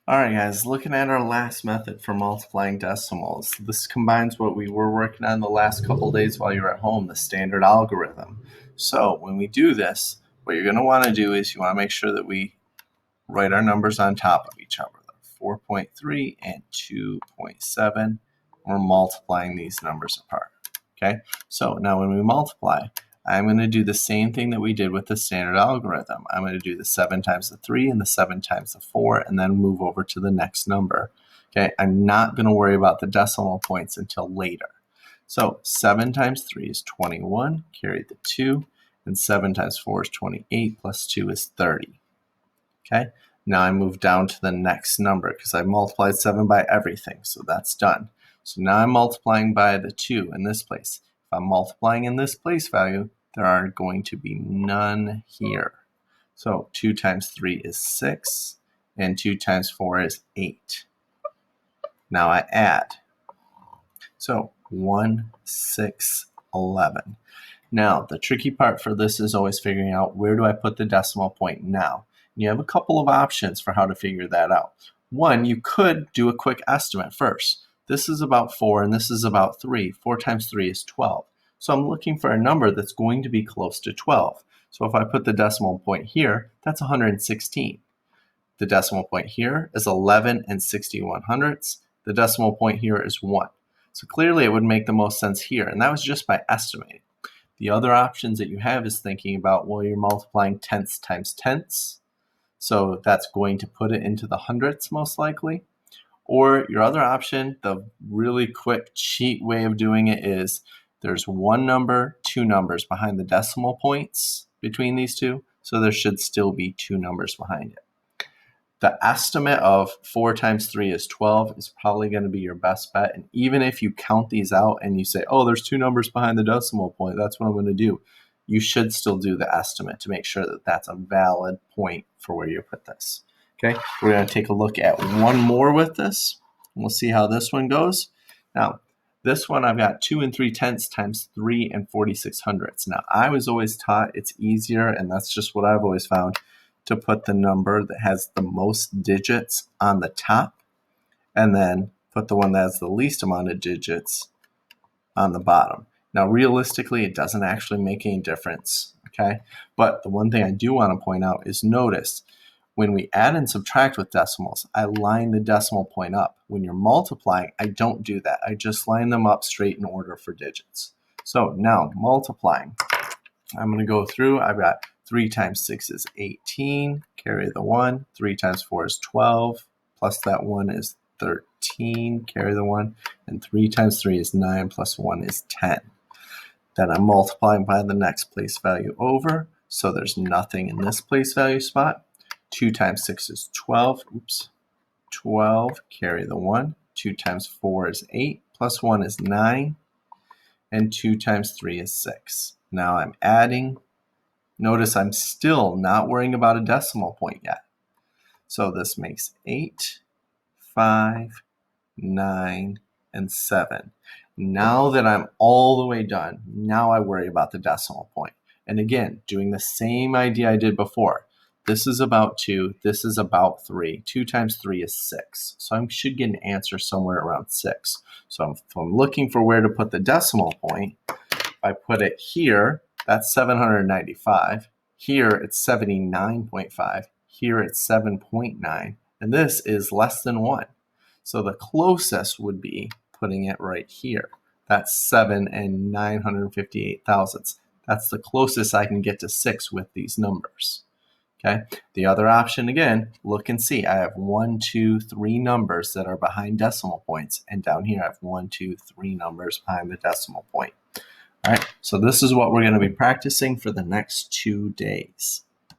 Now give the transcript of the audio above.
All right, guys, looking at our last method for multiplying decimals. This combines what we were working on the last couple days while you were at home, the standard algorithm. So when we do this, what you're going to want to do is you want to make sure that we write our numbers on top of each other. 4.3 and 2.7. We're multiplying these numbers apart. Okay, so now when we multiply, I'm going to do the same thing that we did with the standard algorithm. I'm going to do the 7 times the 3 and the 7 times the 4 and then move over to the next number. Okay, I'm not going to worry about the decimal points until later. So 7 times 3 is 21, carry the 2, and 7 times 4 is 28, plus 2 is 30. Okay, now I move down to the next number because I multiplied 7 by everything, so that's done. So now I'm multiplying by the 2 in this place. If I'm multiplying in this place value, there are going to be none here. So 2 times 3 is 6, and 2 times 4 is 8. Now I add. So 1, 6, 11. Now, the tricky part for this is always figuring out where do I put the decimal point now. You have a couple of options for how to figure that out. One, you could do a quick estimate first. This is about 4 and this is about 3. 4 times 3 is 12. So I'm looking for a number that's going to be close to 12. So if I put the decimal point here, that's 116. The decimal point here is 11 and 61 hundredths. The decimal point here is 1. So clearly it would make the most sense here, and that was just by estimating. The other options that you have is thinking about, well, you're multiplying tenths times tenths. So that's going to put it into the hundredths most likely. Or your other option, the really quick cheat way of doing it is there's one number, two numbers behind the decimal points between these two. So there should still be two numbers behind it. The estimate of 4 times 3 is 12 is probably going to be your best bet. And even if you count these out and you say, oh, there's two numbers behind the decimal point, that's what I'm going to do, you should still do the estimate to make sure that that's a valid point for where you put this. Okay, we're going to take a look at one more with this. We'll see how this one goes. Now, this one I've got 2 and 3 tenths times 3 and 46 hundredths. Now, I was always taught it's easier, and that's just what I've always found, to put the number that has the most digits on the top and then put the one that has the least amount of digits on the bottom. Now, realistically, it doesn't actually make any difference, okay? But the one thing I do want to point out is notice when we add and subtract with decimals, I line the decimal point up. When you're multiplying, I don't do that. I just line them up straight in order for digits. So now multiplying, I'm going to go through. I've got 3 times 6 is 18, carry the 1. 3 times 4 is 12, plus that 1 is 13, carry the 1. And 3 times 3 is 9, plus 1 is 10. Then I'm multiplying by the next place value over, so there's nothing in this place value spot. 2 times 6 is 12, 12, carry the 1. 2 times 4 is 8, plus 1 is 9. And 2 times 3 is 6. Now I'm adding. Notice I'm still not worrying about a decimal point yet. So this makes 8, 5, 9, and 7. Now that I'm all the way done, now I worry about the decimal point. And again, doing the same idea I did before. This is about 2, this is about 3. 2 times 3 is 6. So I should get an answer somewhere around 6. So if I'm looking for where to put the decimal point, if I put it here, that's 795. Here it's 79.5. Here it's 7.9. And this is less than 1. So the closest would be putting it right here. That's 7 and 958 thousandths. That's the closest I can get to 6 with these numbers. Okay. The other option, again, look and see. I have 1, 2, 3 numbers that are behind decimal points. And down here I have 1, 2, 3 numbers behind the decimal point. All right, so this is what we're going to be practicing for the next 2 days.